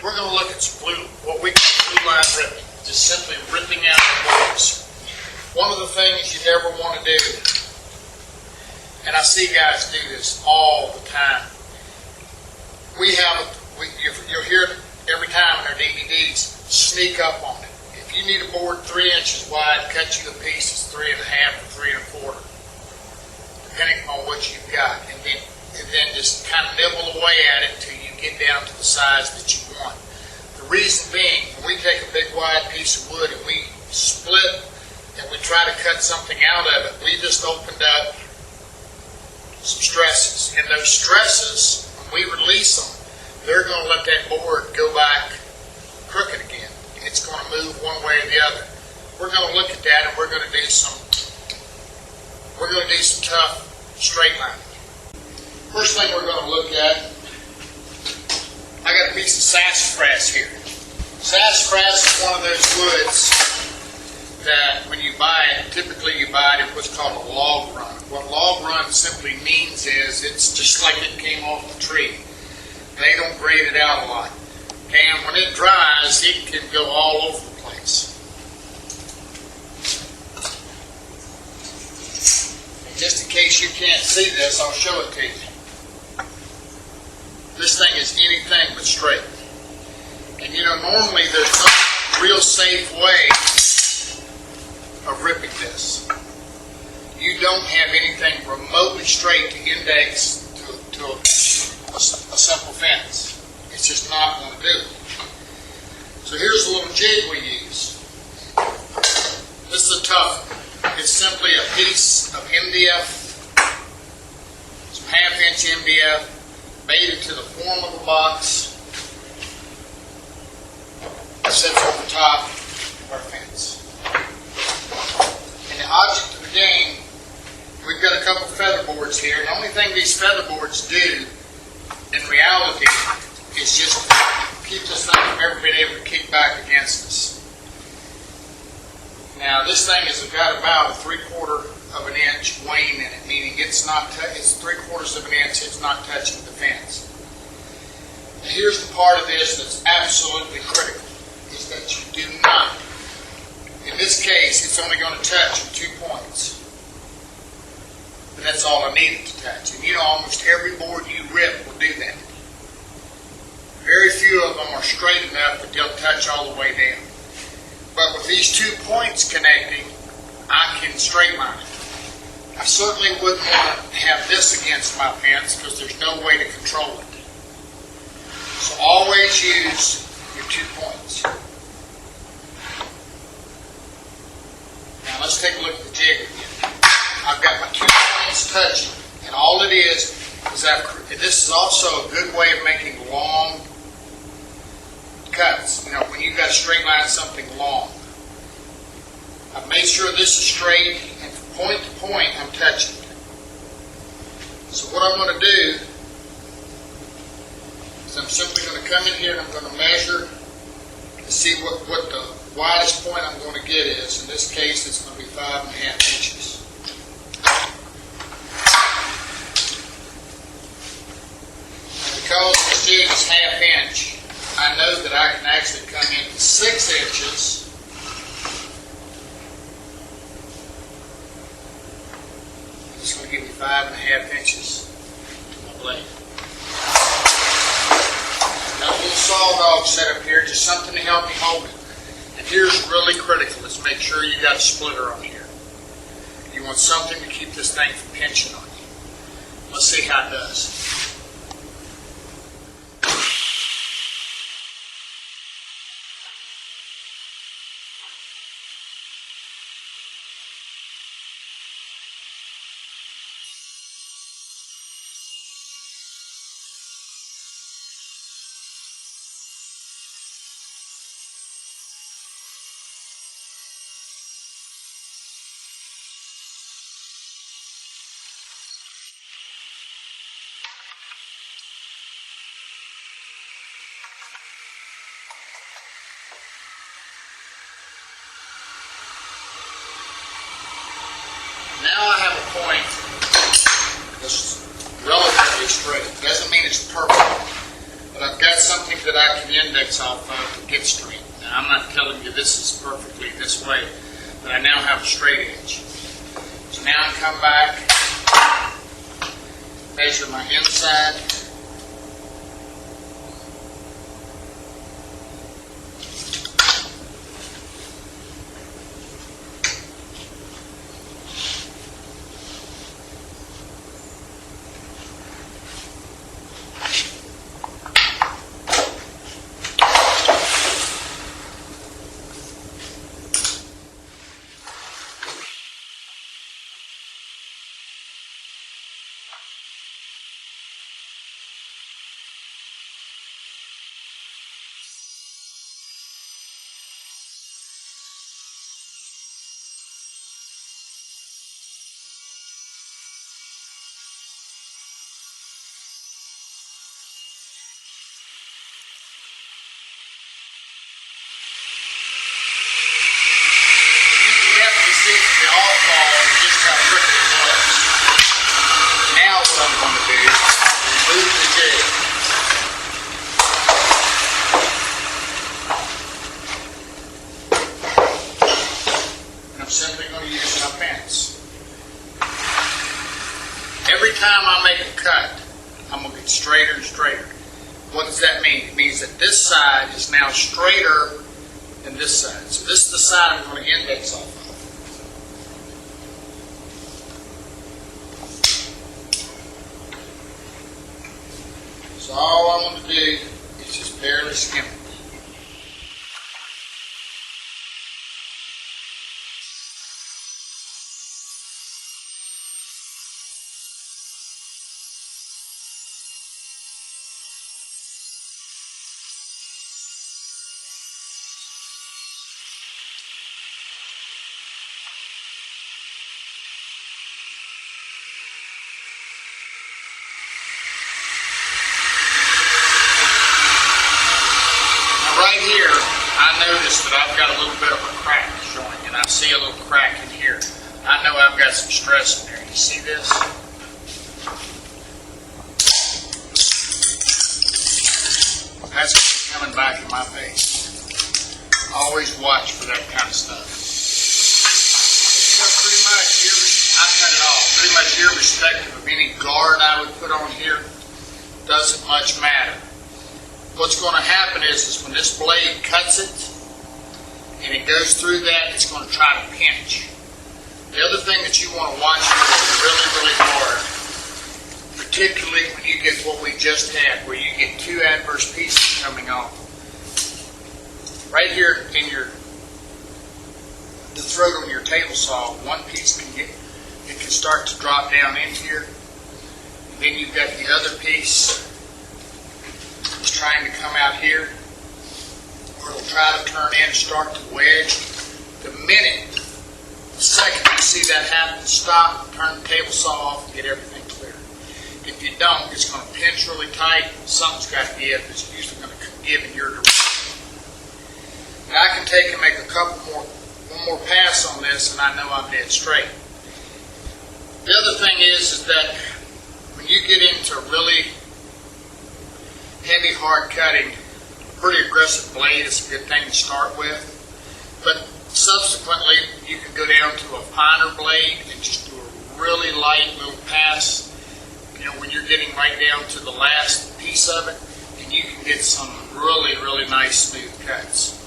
we're going to look at some what we call blue line ripping, just simply ripping out the boards. One of the things you never want to do, and I see guys do this all the time, you'll hear it every time in our DVDs, sneak up on it. If you need a board 3 inches wide, cut you the pieces 3 1/2 or 3 1/4, depending on what you've got, and then just kind of nibble away at it until you get down to the size that you want. The reason being, when we take a big wide piece of wood and we split and we try to cut something out of it, we just opened up some stresses. And those stresses, when we release them, they're going to let that board go back crooked again. It's going to move one way or the other. We're going to look at that, and we're going to do some tough straight lining. First thing we're going to look at, I got a piece of sassafras here. Sassafras is one of those woods that when you buy it, typically you buy it in what's called a log run. What log run simply means is it's just like it came off the tree. They don't grade it out a lot. And when it dries, it can go all over the place. And just in case you can't see this, I'll show it to you. This thing is anything but straight. And normally there's no real safe way of ripping this. You don't have anything remotely straight to index to a simple fence. It's just not going to do it. So here's a little jig we use. This is a tough one. It's simply a piece of MDF, some 1/2 inch MDF, made into the form of a box, sits on the top of our fence. And the object of the game, we've got a couple feather boards here. The only thing these feather boards do, in reality, is just keep this thing from ever being able to kick back against us. Now, this thing has got about a 3/4 of an inch wane in it, meaning it's 3/4 of an inch, it's not touching the fence. And here's the part of this that's absolutely critical, is that you do not, in this case, it's only going to touch 2 points. And that's all I needed to touch. And almost every board you rip will do that. Very few of them are straight enough that they'll touch all the way down. But with these 2 points connecting, I can straight line it. I certainly wouldn't want to have this against my fence because there's no way to control it. So always use your 2 points. Now let's take a look at the jig again. I've got my 2 points touching, and all it is this is also a good way of making long cuts. When you've got to straight line something long. I've made sure this is straight, and from point to point, I'm touching it. So what I'm going to do is I'm simply going to come in here and I'm going to measure to see what the widest point I'm going to get is. In this case, it's going to be 5 1/2 inches. Because this jig is 1/2 inch, I know that I can actually come into 6 inches it's going to give me 5 1/2 inches to my blade. Got a little saw dog set up here, just something to help me hold it. And here's really critical, is make sure you got a splitter on here. You want something to keep this thing from pinching on you. Let's see how it does. Now I have a point that's relatively straight. Doesn't mean it's perfect, But I've got something that I can index off of to get straight. Now, I'm not telling you this is perfectly this way, but I now have a straight edge. So now I come back, measure my inside. Now what I'm going to do is remove the jig. And I'm simply going to use my fence. Every time I make a cut, I'm going to get straighter and straighter. What does that mean? It means that this side is now straighter than this side. So this is the side I'm going to index off of. So all I'm going to do is just barely skim it. Right here, I noticed that I've got a little bit of a crack showing, and I see a little crack in here. I know I've got some stress in there. You see this? That's coming back in my face. Always watch for that kind of stuff. You know, pretty much, I've cut it off. Pretty much irrespective of any guard I would put on here, doesn't much matter. What's going to happen is when this blade cuts it and it goes through that, it's going to try to pinch. The other thing that you want to watch for really, really hard, particularly when you get what we just had, where you get two adverse pieces coming off. Right here in the throat on your table saw, one piece can start to drop down in here. And then you've got the other piece trying to come out here, or it'll try to turn in and start to wedge. The second you see that happen, stop, turn the table saw off, and get everything clear. If you don't, it's going to pinch really tight. Something's got to give. It's usually going to give in your direction. And I can take and make one more pass on this, and I know I'm dead straight. The other thing is that when you get into really heavy, hard cutting, pretty aggressive blade is a good thing to start with. But subsequently, you can go down to a finer blade and just do a really light little pass. You know, when you're getting right down to the last piece of it, and you can get some really, really nice smooth cuts.